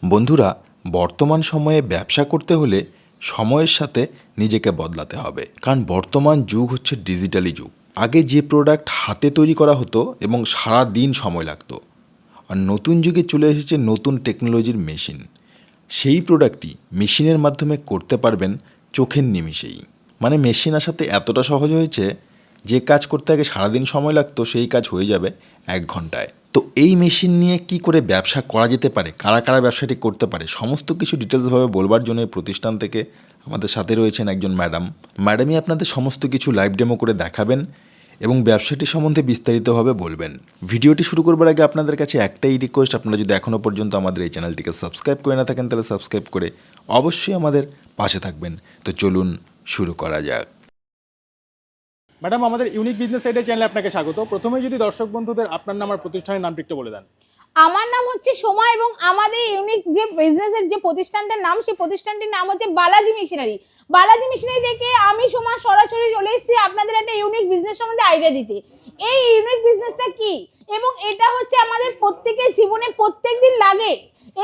বন্ধুরা, বর্তমান সময়ে ব্যবসা করতে হলে সময়ের সাথে নিজেকে বদলাতে হবে, কারণ বর্তমান যুগ হচ্ছে ডিজিটালি যুগ। আগে যে প্রোডাক্ট হাতে তৈরি করা হতো এবং সারা দিন সময় লাগতো, আর নতুন যুগে চলে এসেছে নতুন টেকনোলজির মেশিন। সেই প্রোডাক্টটি মেশিনের মাধ্যমে করতে পারবেন চোখের নিমিষেই। মানে মেশিন আসাতে এতটা সহজ হয়েছে, যে কাজ করতে আগে সারাদিন সময় লাগতো সেই কাজ হয়ে যাবে 1 ঘন্টায়। তো এই মেশিন নিয়ে কি করে ব্যবসা করা যেতে পারে, কারা কারা ব্যবসাটি করতে পারে, সমস্ত কিছু ডিটেলসভাবে বলবার জন্য এই প্রতিষ্ঠান থেকে আমাদের সাথে রয়েছেন একজন ম্যাডামই আপনাদের সমস্ত কিছু লাইভ ডেমো করে দেখাবেন এবং ব্যবসাটি সম্বন্ধে বিস্তারিতভাবে বলবেন। ভিডিওটি শুরু করবার আগে আপনাদের কাছে একটাই রিকোয়েস্ট, আপনারা যদি এখনও পর্যন্ত আমাদের এই চ্যানেলটিকে সাবস্ক্রাইব করে না থাকেন তাহলে সাবস্ক্রাইব করে অবশ্যই আমাদের পাশে থাকবেন। তো চলুন শুরু করা যাক। ম্যাডাম, আমাদের ইউনিক বিজনেস আইডিয়া চ্যানেলে আপনাকে স্বাগত। প্রথমেই যদি দর্শক বন্ধুদের আপনার নাম আর প্রতিষ্ঠানের নামটি একটু বলে দেন। আমার নাম হচ্ছে সোমা এবং আমাদের ইউনিক যে বিজনেসের যে প্রতিষ্ঠানটার নাম, সেই প্রতিষ্ঠানটির নাম হচ্ছে বালাজি মেশিনারি। বালাজি মেশিনারি থেকে আমি সোমা সরাসরি চলে এসেছি আপনাদের একটা ইউনিক বিজনেস সম্বন্ধে আইডিয়া দিতে। এই ইউনিক বিজনেসটা কি এবং এটা হচ্ছে আমাদের প্রত্যেকের জীবনে প্রত্যেকদিন লাগে।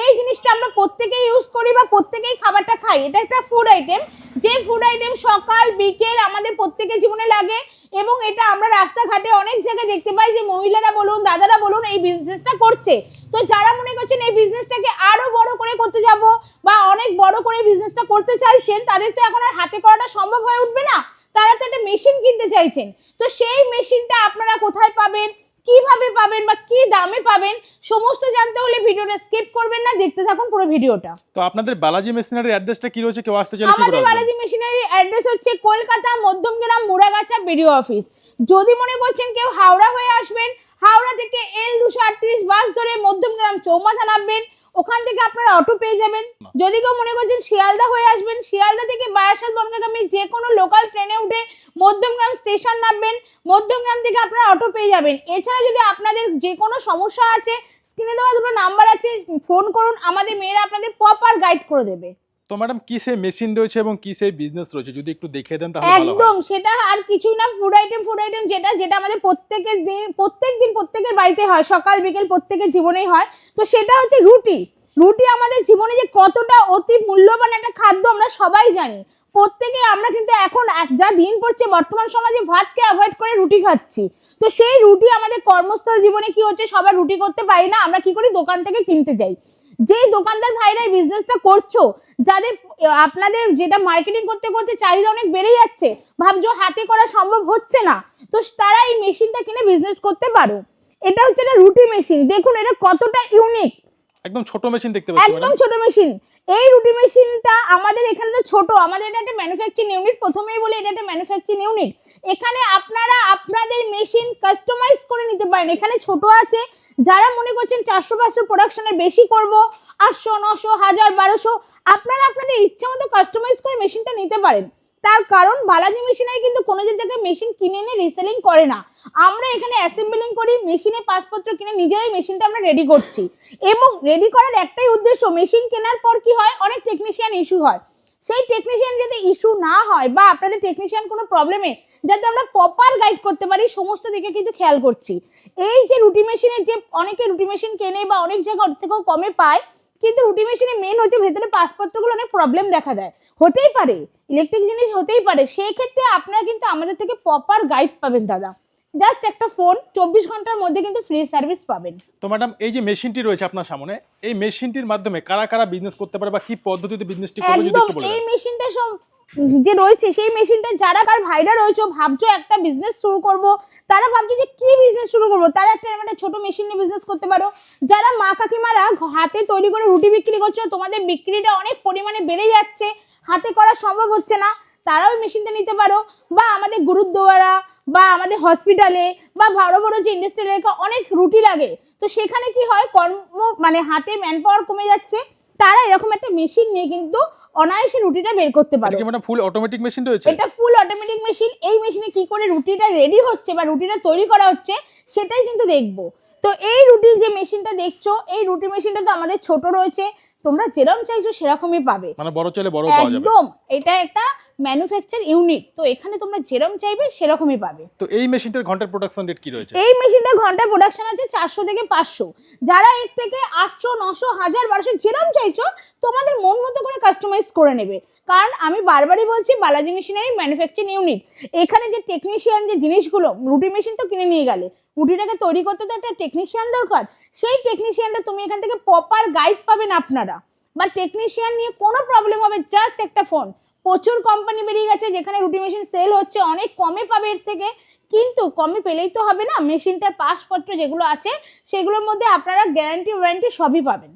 এই জিনিসটা আমরা প্রত্যেকেই ইউজ করি বা প্রত্যেকেই খাবারটা খাই। এটা একটা ফুড আইটেম, যে ফুড আইটেম সকাল বিকেল আমাদের প্রত্যেকের জীবনে লাগে এবং এটা আমরা রাস্তাঘাটে অনেক জায়গায় দেখতে পাই যে মহিলারা বলুন, দাদারা বলুন, এই বিজনেসটা করছে। তো যারা মনে করছেন এই বিজনেসটাকে আরো বড় করে করতে যাব বা অনেক বড় করে বিজনেসটা করতে চাইছেন, তাদের তো এখন আর হাতে করাটা সম্ভব হয়ে উঠবে না, তারা তো একটা মেশিন কিনতে চাইছেন। তো সেই মেশিনটা আপনারা কোথায় পাবেন, কিভাবে পাবেন বা কি দামে পাবেন, সমস্ত জানতে হলে ভিডিওটা স্কিপ করবেন না, দেখতে থাকুন পুরো ভিডিওটা। তো আপনাদের বালাজি মেশিনারির অ্যাড্রেসটা কি রয়েছে, কেউ আসতে চাইলে কি করে আমাদের আসবে? বালাজি মেশিনারির অ্যাড্রেস হচ্ছে কলকাতা মধ্যমগ্রাম মুড়াগাছা বিডিও অফিস। যদি মনে করছেন কেউ হাওড়া হয়ে আসবেন, হাওড়া থেকে L238 বাস ধরে মধ্যমগ্রাম চৌমাথা নামবেন, ওখান থেকে আপনারা অটো পেয়ে যাবেন। যদি কেউ মনে করছেন শিয়ালদা হয়ে আসবেন, শিয়ালদা থেকে বারাসাত বনগাগামী যে কোনো লোকাল ট্রেনে উঠে মধ্যমগ্রাম স্টেশন নামবেন, মধ্যমগ্রাম থেকে আপনারা অটো পেয়ে যাবেন। এছাড়া যদি আপনাদের যে কোনো সমস্যা আছে, স্ক্রিনে দেওয়া দুটো নাম্বার আছে, ফোন করুন, আমাদের মেয়েরা আপনাদের প্রপার গাইড করে দেবে। তো ম্যাডাম, কি সেই মেশিন রয়েছে এবং কি সেই বিজনেস রয়েছে, যদি একটু দেখিয়ে দেন তাহলে ভালো হয়। একদম, সেটা আর কিছুই না, ফুড আইটেম যেটা আমাদের প্রত্যেকের বাড়িতে হয়, সকাল বিকেল প্রত্যেকের জীবনেই হয়। তো সেটা হচ্ছে রুটি। রুটি আমাদের জীবনে যে কতটা অতি মূল্যবান একটা খাদ্য আমরা সবাই জানি। প্রত্যেকে আমরা কিন্তু এখন যা দিন পড়ছে বর্তমান সমাজে ভাতকে অ্যাভয়েড করে রুটি খাচ্ছি। তো সেই রুটি আমাদের কর্মস্থল জীবনে কি হচ্ছে, সবাই রুটি করতে পারি না, আমরা কি করি, দোকান থেকে কিনতে যাই। যেই দোকানদার ভাইরা এই বিজনেসটা করছো, যাদের আপনাদের যেটা মার্কেটিং করতে করতে চাহিদা অনেক বেড়ে যাচ্ছে, ভাবছো হাতে করা সম্ভব হচ্ছে না, তো তারা এই মেশিনটা কিনে বিজনেস করতে পারো। এটা হচ্ছে একটা রুটি মেশিন, দেখুন এটা কতটা ইউনিক। একদম ছোট মেশিন দেখতে পাচ্ছি একদম ম্যাডাম। ছোট মেশিন। এই রুটি মেশিনটা আমাদের এখানে তো ছোট, আমাদের এটা একটা ম্যানুফ্যাকচারিং ইউনিট, প্রথমেই বলি এটা একটা ম্যানুফ্যাকচারিং ইউনিট। এখানে আপনারা আপনাদের মেশিন কাস্টমাইজ করে নিতে পারেন। এখানে ছোট আছে, যারা মনে করছেন 400-500 প্রোডাকশনের বেশি করব, 800, 900, 1000, 1200, আপনারা আপনাদের ইচ্ছা মতো কাস্টমাইজ করে মেশিনটা নিতে পারেন। তার কারণ বালাজি মেশিনারি কিন্তু কোনো জায়গায় মেশিন কিনে এনে রিসেলিং করে না, আমরা এখানে অ্যাসেম্বলিং করি, মেশিনে পাসপত্র কিনে নিজেরাই মেশিনটা আমরা রেডি করছি। এবং রেডি করার একটাই উদ্দেশ্য, মেশিন কেনার পর কি হয়, অনেক টেকনিশিয়ান ইস্যু হয়, সেই টেকনিশিয়ান যাতে ইস্যু না হয় বা আপনাদের টেকনিশিয়ান কোনো প্রবলেমে যাতে আমরা প্রপার গাইড করতে পারি, সমস্ত দিকে কিন্তু খেয়াল করছি। এই যে রুটি মেশিনের যে অনেকে রুটি মেশিন কেনে বা অনেক জায়গায় ওর থেকেও কমে পায়, কিন্তু রুটি মেশিনে মেন হচ্ছে ভেতরে পাসপত্রগুলো অনেক প্রবলেম দেখা দেয়, হতেই পারে ইলেকট্রিক জিনিস, হতেই পারে। সেই ক্ষেত্রে আপনারা কিন্তু আমাদের থেকে প্রপার গাইড পাবেন দাদা। জাস্ট একটা ফোন, 24 ঘন্টার মধ্যে কিন্তু ফ্রি সার্ভিস পাবেন। তো ম্যাডাম, এই যে মেশিনটি রয়েছে আপনার সামনে, এই মেশিনটির মাধ্যমে কারা কারা বিজনেস করতে পারে বা কি পদ্ধতিতে বিজনেসটি করবে, যদি একদম, একটু বলে এই দেন। মেশিনটা যে রয়েছে, সেই মেশিনটা যারা কার ভাইরা রয়েছে ভাবছো একটা বিজনেস শুরু করব, তারা ভাবছো যে কি বিজনেস শুরু করবো, তারা একটা ছোট মেশিন নিয়ে বিজনেস করতে পারো। যারা মা কাকিমারা হাতে তৈরি করে রুটি বিক্রি করছো, তোমাদের বিক্রিটা অনেক পরিমাণে বেড়ে যাচ্ছে, হাতে করা সম্ভব হচ্ছে না, তারাও মেশিনটা নিতে পারো। বা আমাদের গুরুদ্বারা বা আমাদের হসপিটালে বা বড় বড় যে ইন্ডাস্ট্রিয়াল এলাকা অনেক রুটি লাগে, তো সেখানে কি হয়, হাতে ম্যান পাওয়ার কমে যাচ্ছে, তারা এরকম একটা মেশিন নিয়ে কিন্তু অনায়াসে রুটিটা বের করতে পারে। এটা কি ম্যাডাম ফুল অটোমেটিক মেশিন রয়েছে? এটা ফুল অটোমেটিক মেশিন। এই মেশিনে কি করে রুটিটা রেডি হচ্ছে বা রুটিটা তৈরি করা হচ্ছে সেটাই কিন্তু দেখবো। তো এই রুটির যে মেশিনটা দেখছো, এই রুটি মেশিনটা তো আমাদের ছোট রয়েছে, তোমরা যেরকম চাইছো সেরকমই পাবে, মানে বড় চাইলে বড় পাওয়া যাবে। একদম। এটা একটা ম্যানুফ্যাকচার ইউনিট, তো এখানে তোমরা যেরকম চাইবে সেরকমই পাবে। তো এই মেশিনটার ঘন্টার প্রোডাকশন রেট কি রয়েছে? এই মেশিনটার ঘন্টা প্রোডাকশন আছে 400 থেকে 500, যারা এর থেকে 800 900 1000 1200 যেরকম চাইছো তোমাদের মন মতো করে কাস্টমাইজ করে নেবে। কারণ আমি বারবারই বলছি বালাজি মেশিনারি ম্যানুফ্যাকচারিং ইউনিট, এখানে যে টেকনিশিয়ান যে জিনিসগুলো, রুটি মেশিন তো কিনে নিয়ে গেলে, রুটিটাকে তৈরি করতে তো একটা টেকনিশিয়ান দরকার, সেই টেকনিশিয়ানটা তুমি এখান থেকে প্রপার গাইড পাবেন আপনারা, বা টেকনিশিয়ান নিয়ে কোনো প্রবলেম হবে জাস্ট একটা ফোন। প্রচুর কোম্পানি বেরিয়ে গেছে যেখানে রুটি মেশিন সেল হচ্ছে, অনেক কমে পাবে এর থেকে, কিন্তু কমে পেলেই তো হবে না, মেশিনটার পাসপত্র যেগুলো আছে সেগুলোর মধ্যে আপনারা গ্যারান্টি ওয়ারেন্টি সবই পাবেন।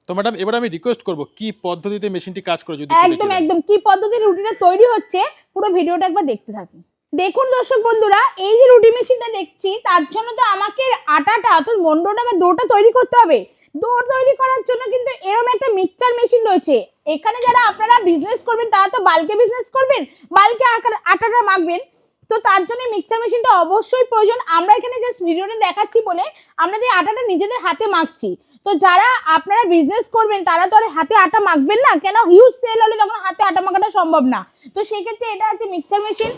তো ম্যাডাম এবার আমি রিকোয়েস্ট করব কি পদ্ধতিতে মেশিনটি কাজ করে যদি একদম একদম কি পদ্ধতিতে রুটিটা তৈরি হচ্ছে পুরো ভিডিওটা একবার দেখতে থাকুন। দেখুন দর্শক বন্ধুরা, এই যে রুটি মেশিনটা দেখছি তার জন্য তো আমাকে আটাটা অর্থাৎ মন্ডটা বা ডোটা তৈরি করতে হবে। ডো তৈরি করার জন্য কিন্তু এরকম একটা মিক্সচার মেশিন রয়েছে। এখানে যারা আপনারা বিজনেস করবেন তারা তো বাল্কে বিজনেস করবেন, বাল্কে আটাটা মাখবেন, তো তার জন্য মিক্সচার মেশিনটা অবশ্যই প্রয়োজন। আমরা এখানে জাস্ট ভিডিওটা দেখাচ্ছি বলে আমরা যে আটাটা নিজেদের হাতে মাখছি। তো যারা আপনারা বিজনেস করবেন তারা তো আর হাতে আটা মাখবেন না, কেন হিউজ সেল হলে তখন হাতে আটা মাখাটা সম্ভব না। তো সেক্ষেত্রে এটা আছে মিক্সচার মেশিন।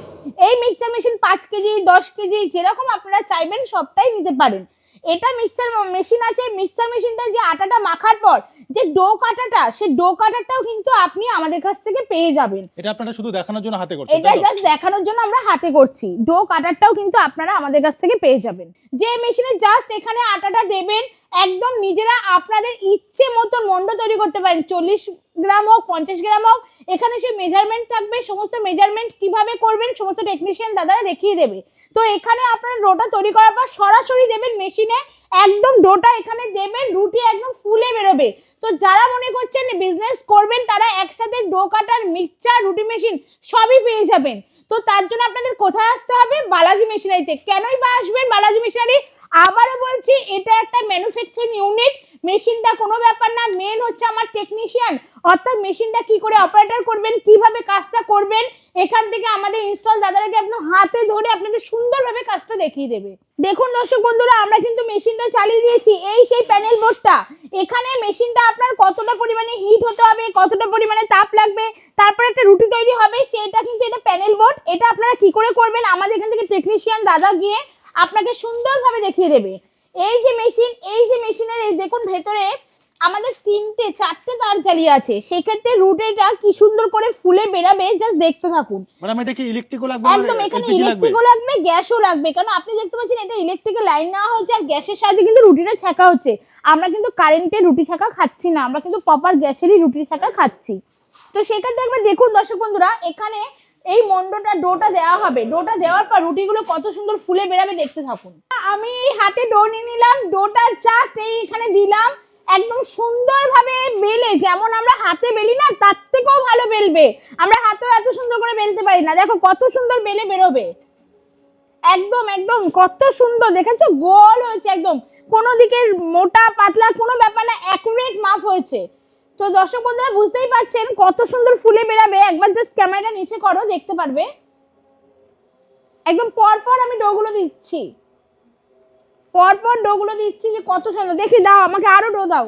এই মিক্সচার মেশিন 5 কেজি 10 কেজি যেরকম আপনারা চাইবেন সবটাই নিতে পারেন। এটা মিক্সচার মেশিন আছে। মিক্সচার মেশিনটা যে আটাটা মাখার পর যে ডো কাটাটা, সেই ডো কাটাটাও কিন্তু আপনি আমাদের কাছ থেকে পেয়ে যাবেন। এটা আপনারা শুধু দেখানোর জন্য হাতে করছেন? এটা জাস্ট দেখানোর জন্য আমরা হাতে করছি। ডো কাটারটাও কিন্তু আপনারা আমাদের কাছ থেকে পেয়ে যাবেন। যে মেশিনে জাস্ট এখানে আটাটা দেবেন, একদম নিজেরা আপনাদের ইচ্ছে মতো মন্ড তৈরি করতে পারেন, 40 গ্রাম হোক 50 গ্রাম হোক, এখানে সে মেজারমেন্ট থাকবে, সমস্ত মেজারমেন্ট কিভাবে করবেন সমস্ত টেকনিশিয়ান দাদারা দেখিয়ে দেবে। তো এখানে আপনারা ডোটা তৈরি করার পর সরাসরি দেবেন মেশিনে, একদম ডোটা এখানে দেবেন, রুটি একদম ফুলে বেরোবে। তো যারা মনে করছেন বিজনেস করবেন তারা একসাথে ডো কাটার, মিক্সচার, রুটি মেশিন সবই পেয়ে যাবেন। তো তার জন্য আপনাদের কোথায় আসতে হবে? বালাজি মেশিনারিতে। কেনই বা আসবেন বালাজি মেশিনারি? আবারও বলছি এটা একটা ম্যানুফ্যাকচারিং ইউনিট। মেশিনটা কোনো ব্যাপার না, মেন হচ্ছে আমার টেকনিশিয়ান, অর্থাৎ মেশিনটা কি করে অপারেটর করবেন, কিভাবে কাজটা করবেন, এখান থেকে আমাদের ইনস্টল দাদারাকে একদম হাতে ধরে আপনাদের সুন্দরভাবে কাজটা দেখিয়ে দেবে। দেখুন দর্শক বন্ধুরা, আমরা কিন্তু মেশিনটা চালিয়ে দিয়েছি। এই সেই প্যানেল বোর্ডটা, এখানে মেশিনটা আপনার কতটা পরিমাণে হিট হতে হবে, কতটা পরিমাণে তাপ লাগবে, তারপর একটা রুটি তৈরি হবে, সেটা কিন্তু এটা প্যানেল বোর্ড। এটা আপনারা কি করে করবেন আমাদের এখান থেকে টেকনিশিয়ান দাদা গিয়ে আপনাকে সুন্দরভাবে দেখিয়ে দেবে। এই যে মেশিন, এই যে মেশিনের দেখুন ভেতরে আমাদের 3টে 4টে তার জ্বালিয়ে আছে, সেক্ষেত্রে রুটিটা কি সুন্দর করে ফুলে বেরাবে, জাস্ট দেখতে থাকুন। ম্যাডাম এটা কি ইলেকট্রিকও লাগবে? একদম এখানে ইলেকট্রিকও লাগবে, গ্যাসও লাগবে, কারণ আপনি দেখতে পাচ্ছেন এটা ইলেকট্রিকের লাইন নেওয়া হচ্ছে আর গ্যাসের সাহায্যে কিন্তু রুটিটা ছাকা হচ্ছে। আমরা কিন্তু কারেন্টে রুটি ছাকা খাচ্ছি না, আমরা কিন্তু প্রপার গ্যাসেরই রুটি ছাকা খাচ্ছি। তো সেক্ষেত্রে একবার দেখুন দর্শক বন্ধুরা, এখানে এই মন্ডটা ডোটা দেওয়া হবে, ডোটা দেওয়ার পর রুটিগুলো কত সুন্দর ফুলে বেরাবে দেখতে থাকুন। আমি হাতে ডো নিয়ে নিলাম, ডোটা জাস্ট এইখানে দিলাম, একদম সুন্দরভাবে বেলে, যেমন আমরা হাতে বেলি না তার থেকেও ভালো বেলবে। আমরা হাতেও এত সুন্দর করে বেলতে পারি না, দেখো কত সুন্দর বেলে বেরোবে, একদম একদম কত সুন্দর দেখেছো, গোল হয়েছে একদম, কোনো দিকে মোটা পাতলা কোনো ব্যাপার না, অ্যাকুরেট মাপ হয়েছে। তো দর্শক বন্ধুরা বুঝতেই পারছেন কত সুন্দর ফুলে বেরাবে। একবার জাস্ট ক্যামেরাটা নিচে করো, দেখতে পারবে একদম পরপর আমি ডোগুলো দিচ্ছি, পরপর ডোগুলো দিচ্ছি যে কত সুন্দর। দেখি দাও আমাকে আরো ডো দাও।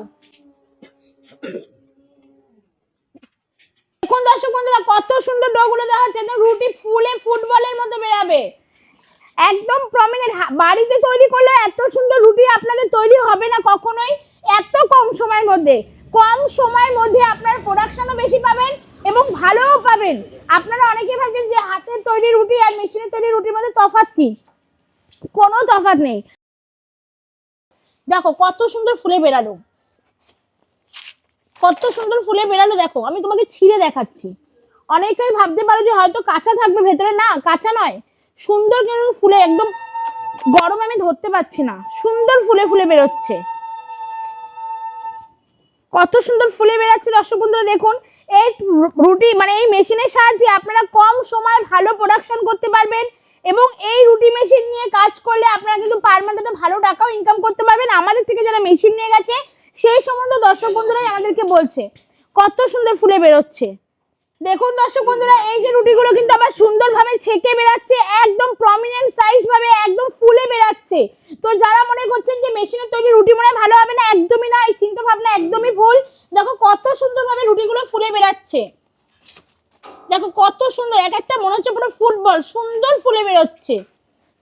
দেখুন দর্শক বন্ধুরা কত সুন্দর ডোগুলো দেওয়া হচ্ছে, রুটি ফুলে ফুটবলের মতো বেরাবে, একদম প্রমিনেন্ট। বাড়িতে তৈরি করলে এত সুন্দর রুটি আপনাদের তৈরি হবে না কখনোই, এত কম সময়ের মধ্যে। কম সময়ের মধ্যে আপনার প্রোডাকশনও বেশি পাবেন এবং ভালোও পাবেন। আপনারা অনেকেই ভাবছেন যে হাতের তৈরি রুটি আর মেশিনের তৈরি রুটির মধ্যে তফাৎ কি? কোনো তফাৎ নেই। দেখো কত সুন্দর ফুলে বেরালো, কত সুন্দর ফুলে বেরালো, দেখো আমি তোমাকে ছিঁড়ে দেখাচ্ছি। অনেকেই ভাবতে পারো যে হয়তো কাঁচা থাকবে ভেতরে, না কাঁচা নয়, সুন্দর কিন্তু ফুলে একদম গরম, আমি ধরতে পারছি না, সুন্দর ফুলে ফুলে বেরোচ্ছে, কত সুন্দর ফুলে বেরাচ্ছে। দর্শক বন্ধুরা দেখুন, এই রুটি মানে এই মেশিনের সাহায্যে আপনারা কম সময়ে ভালো প্রোডাকশন করতে পারবেন এবং এই রুটি মেশিন নিয়ে কাজ করলে আপনারা কিন্তু পার মান্থ একটা ভালো টাকাও ইনকাম করতে পারবেন। আমাদের থেকে যারা মেশিন নিয়ে গেছে সেই সমস্ত দর্শক বন্ধুরাই আমাদেরকে বলছে কত সুন্দর ফুলে বেরোচ্ছে। দেখুন দর্শক বন্ধুরা, এই যে রুটিগুলো কিন্তু আবার সুন্দরভাবে ছেঁকে বেরাচ্ছে, একদম প্রমিনেন্ট সাইজ ভাবে একদম ফুলে বেরাচ্ছে। তো যারা মনে করছেন যে মেশিনের তৈরি রুটি মনে ভালো হবে না, একদমই না, এই চিন্তা ভাবনা একদমই ভুল। দেখো কত সুন্দরভাবে রুটিগুলো ফুলে বেরাচ্ছে। দেখো কত সুন্দর, এক একটা মনে হচ্ছে পুরো ফুটবল সুন্দর ফুলে বেরোচ্ছে।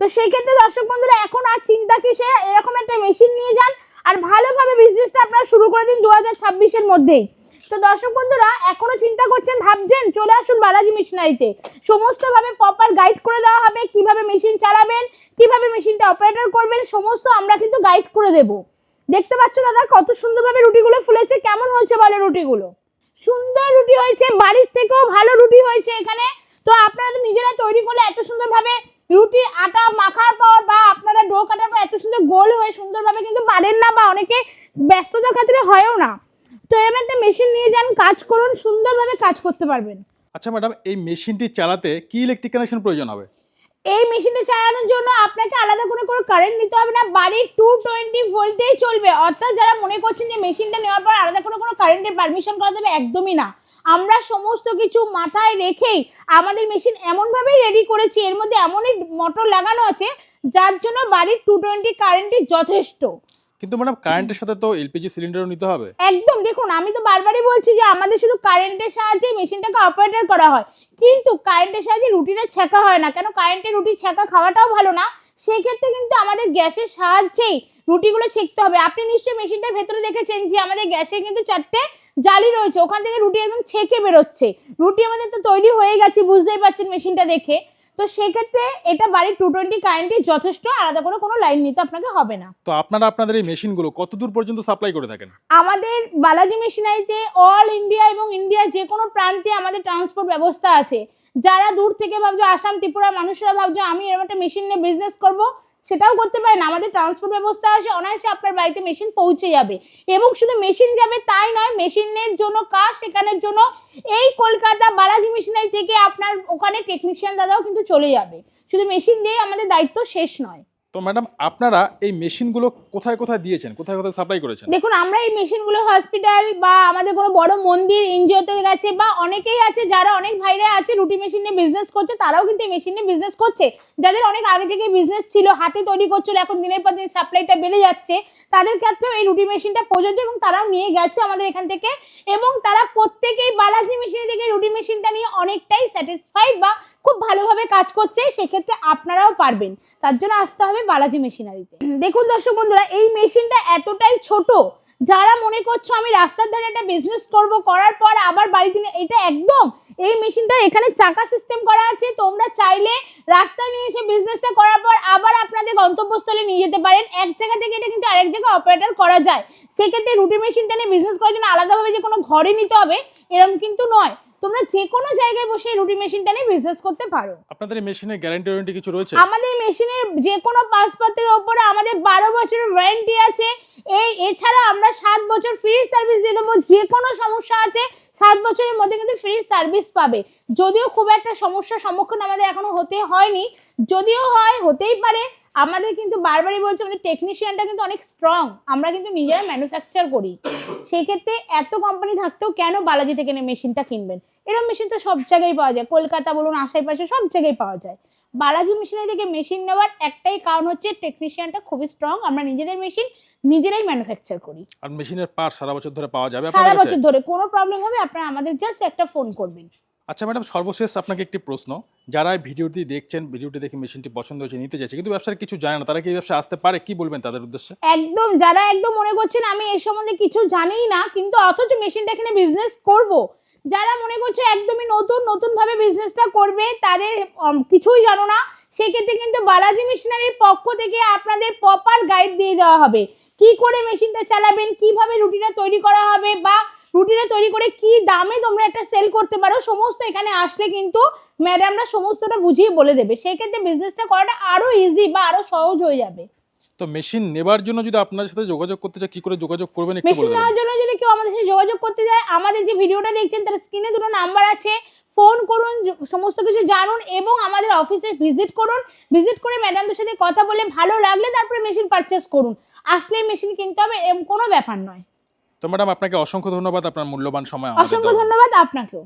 তো সেই ক্ষেত্রে দর্শক বন্ধুরা এখন আর চিন্তা কিসে, এরকম একটা মেশিন নিয়ে যান আর ভালোভাবে বিজনেসটা আপনারা শুরু করে দিন 2026-এর মধ্যেই। তো দর্শক বন্ধুরা এখনো চিন্তা করছেন, ভাবছেন, চলে আসুন বালাজি মেশিনারিতে। সমস্ত ভাবে প্রপার গাইড করে দেওয়া হবে, কিভাবে মেশিন চালাবেন, কিভাবে মেশিনটা অপারেটর করবেন, সমস্ত আমরা কিন্তু গাইড করে দেব। দেখতে পাচ্ছ দাদা কত সুন্দরভাবে রুটিগুলো ফুলেছে, কেমন হয়েছে বলে রুটিগুলো? সুন্দর রুটি হয়েছে, বাড়ির থেকেও ভালো রুটি হয়েছে এখানে। তো আপনারা তো নিজেরা তৈরি করলে এত সুন্দরভাবে রুটি আটা মাখার পর বা আপনারা ডো কাটার পর এত সুন্দর গোল হয়ে সুন্দরভাবে কিন্তু পারেন না, বা অনেকে ব্যস্ততার খাতিরে হয়ও না। তো এরকম একটা মেশিন নিয়ে যান, কাজ করুন, সুন্দরভাবে কাজ করতে পারবেন। আচ্ছা ম্যাডাম, এই মেশিনটি চালাতে কি ইলেকট্রিক কানেকশন প্রয়োজন হবে? এই মেশিনটা চালানোর জন্য আপনাকে আলাদা করে কোনো কারেন্ট নিতে হবে না, বাড়ির 220 ভোল্টেই চলবে। অর্থাৎ যারা মনে করছেন যে মেশিনটা নেওয়ার পর আলাদা করে কোনো কারেন্টের পারমিশন করা দেবে, একদমই না। আমরা সমস্ত কিছু মাথায় রেখেই আমাদের মেশিন এমনভাবেই রেডি করেছি, এর মধ্যে এমনই মোটর লাগানো আছে যার জন্য বাড়ির 220 কারেন্টই যথেষ্ট। কিন্তু ম্যাডাম কারেন্টের সাথে তো এলপিজি সিলিন্ডারও নিতে হবে। একদম, দেখুন আমি তো বারবারই বলছি যে আমাদের শুধু কারেন্টের সাহায্যে মেশিনটাকে অপারেটর করা হয়, কিন্তু কারেন্টের সাহায্যে রুটিটা ছেঁকা হয় না। কেন? কারেন্টের রুটি ছেঁকা খাওয়াটাও ভালো না, সেই ক্ষেত্রে কিন্তু আমাদের গ্যাসের সাহায্যেই রুটিগুলো ছেঁকতে হবে। আপনি নিশ্চয়ই মেশিনটার ভেতরে দেখেছেন যে আমাদের গ্যাসে কিন্তু 4টে জালি রয়েছে, ওখান থেকে রুটি একদম ছেঁকে বেরোচ্ছে। রুটি আমাদের তো তৈরি হয়ে গেছে, বুঝতেই পারছেন মেশিনটা দেখে। তো সেক্ষেত্রে এটা বাড়ির 220 কারেন্টই যথেষ্ট, আলাদা করে কোনো লাইন নিতে আপনাকে হবে না। তো আপনারা আপনাদের এই মেশিনগুলো কত দূর পর্যন্ত সাপ্লাই করে থাকেন? আমাদের বালাজি মেশিনারিতে অল ইন্ডিয়া এবং ইন্ডিয়ার যে কোনো প্রান্তে আমাদের ট্রান্সপোর্ট ব্যবস্থা আছে। যারা দূর থেকে ভাবছো, আসাম ত্রিপুরার মানুষরা ভাবছো আমি এরকম একটা মেশিন নিয়ে বিজনেস করব, সেটাও করতে পারেন। আমাদের ট্রান্সপোর্ট ব্যবস্থা আছে, অনায়াসে আপনার বাড়িতে মেশিন পৌঁছে যাবে। এবং শুধু মেশিন যাবে তাই নয়, মেশিনের জন্য কাজ শেখানোর জন্য এই কলকাতা বালাজি মেশিনারি থেকে আপনার ওখানে টেকনিশিয়ান দাদাও কিন্তু চলে যাবে। শুধু মেশিন দিয়ে আমাদের দায়িত্ব শেষ নয়। তো ম্যাডাম আপনারা এই মেশিনগুলো কোথায় কোথায় দিয়েছেন, কোথায় কোথায় সাপ্লাই করেছেন? দেখুন আমরা এই মেশিনগুলো হসপিটাল বা আমাদের কোনো বড় মন্দির এনজিওতে গেছে, বা অনেকেই আছে যারা অনেক ভাইরা আছে রুটি মেশিন নিয়ে বিজনেস করছে, তারাও কিন্তু এই মেশিন নিয়ে বিজনেস করছে। যাদের অনেক আগে থেকে বিজনেস ছিল, হাতে তৈরি করছিল, এখন দিনের পর দিন সাপ্লাইটা বেড়ে যাচ্ছে, তাদের ক্ষেত্রেও এই রুটি মেশিনটা প্রযোজ্য, এবং তারাও নিয়ে গেছে আমাদের এখান থেকে। এবং তারা প্রত্যেকেই বালাজি মেশিন থেকে রুটি মেশিনটা নিয়ে অনেকটাই স্যাটিসফাইড বা খুব ভালোভাবে কাজ করছে। সেক্ষেত্রে আপনারাও পারবেন, তার জন্য আসতে হবে বালাজি মেশিনারিতে। দেখুন দর্শক বন্ধুরা, এই মেশিনটা এতটাই ছোট, যারা মনে করছো আমি রাস্তার ধারে একটা বিজনেস করব, করার পর আবার বাড়িতে নিয়ে, এটা একদম এই মেশিনটা এখানে চাকা সিস্টেম করা আছে। তোমরা চাইলে রাস্তায় নিয়ে এসে বিজনেসটা করার পর আবার আপনাদের গন্তব্যস্থলে নিয়ে যেতে পারেন। এক জায়গা থেকে এটা কিন্তু আরেক জায়গায় অপারেটর করা যায়। সেক্ষেত্রে রুটি মেশিনটা নিয়ে বিজনেস করার জন্য আলাদাভাবে যে কোনো ঘরে নিতে হবে এরকম কিন্তু নয়, তোমরা যে কোনো জায়গায় বসে রুটি মেশিনটা নিয়ে বিজনেস করতে পারো। আপনাদের এই মেশিনের গ্যারান্টি ওয়ারেন্টি কিছু রয়েছে? আমাদের মেশিনের যে কোনো পাসপত্রের ওপরে আমাদের 12 বছরের ওয়ারেন্টি আছে। এছাড়া আমরা 7 বছর ফ্রি সার্ভিস দিয়ে দেবো। যে কোনো সমস্যা আছে 7 বছরের মধ্যে কিন্তু ফ্রি সার্ভিস পাবে। যদিও খুব একটা সমস্যার সম্মুখীন আমাদের এখনো হতে হয়নি, যদিও হয় হতেই পারে। আমাদের কিন্তু বারবারই বলছি আমাদের টেকনিশিয়ানটা কিন্তু অনেক স্ট্রং, আমরা কিন্তু নিজেরা ম্যানুফ্যাকচার করি। সেই ক্ষেত্রে এত কোম্পানি থাকতেও কেন বালাজি থেকে মেশিনটা কিনবেন? এরকম মেশিন তো সব জায়গায় পাওয়া যায়, কলকাতা বলুন, আশেপাশে সব জায়গায় পাওয়া যায়। বালাজি মেশিনারি থেকে মেশিন নেওয়ার একটাই কারণ হচ্ছে টেকনিশিয়ানটা খুবই স্ট্রং, আমরা নিজেদের মেশিন নিজেরাই ম্যানুফ্যাকচার করি। আর মেশিনের পার্ট সারা বছর ধরে পাওয়া যাবে সারা আপনাদের কাছে? বছর ধরে কোনো প্রবলেম হবে, আপনারা আমাদের জাস্ট একটা ফোন করবেন। আচ্ছা ম্যাডাম, সর্বশেষ আপনাকে একটি প্রশ্ন। যারা এই ভিডিওটি দেখছেন, ভিডিওটি দেখে মেশিনটি পছন্দ হয়েছে, নিতে চাইছে, কিন্তু ব্যবসার কিছু জানে না, তারা কি এই ব্যবসায় আসতে পারে? কি বলবেন তাদের উদ্দেশ্যে? একদম, যারা একদম মনে করছেন আমি এই সম্বন্ধে কিছু জানিই না কিন্তু অথচ মেশিনটা এখানে বিজনেস করব, যারা মনে করছে একদমই নতুন ভাবে বিজনেসটা করবে, তাদের কিছুই জানো না, সেক্ষেত্রে কিন্তু বালাজি মেশিনারির পক্ষ থেকে আপনাদের প্রপার গাইড দিয়ে দেওয়া হবে। কি করে মেশিনটা চালাবেন, কিভাবে রুটিটা তৈরি করা হবে, বা রুটিটা তৈরি করে কি দামে তোমরা একটা সেল করতে পারো, সমস্ত এখানে আসলে কিন্তু ম্যাডামরা সমস্তটা বুঝিয়ে বলে দেবে। সেই ক্ষেত্রে বিজনেসটা করাটা আরো ইজি বা আরো সহজ হয়ে যাবে। তো মেশিন নেবার জন্য যদি আপনার সাথে যোগাযোগ করতে চায়, কি করে যোগাযোগ করবেন একটু মেশিন বলে নেওয়ার দেবেন? জন্য যদি কেউ আমাদের সাথে যোগাযোগ করতে যায়, আমাদের যে ভিডিওটা দেখছেন তার স্ক্রিনে দুটো নাম্বার আছে, ফোন করুন, সমস্ত কিছু জানুন এবং আমাদের অফিসে ভিজিট করুন। ভিজিট করে ম্যাডামদের সাথে কথা বলে ভালো লাগলে তারপরে মেশিন পারচেস করুন। আসলে মেশিন কিনতে হবে এরকম কোনো ব্যাপার নয়। তো ম্যাডাম আপনাকে অসংখ্য ধন্যবাদ আপনার মূল্যবান সময় আমাদের অসংখ্য দেওয়ার জন্য। ধন্যবাদ আপনাকেও।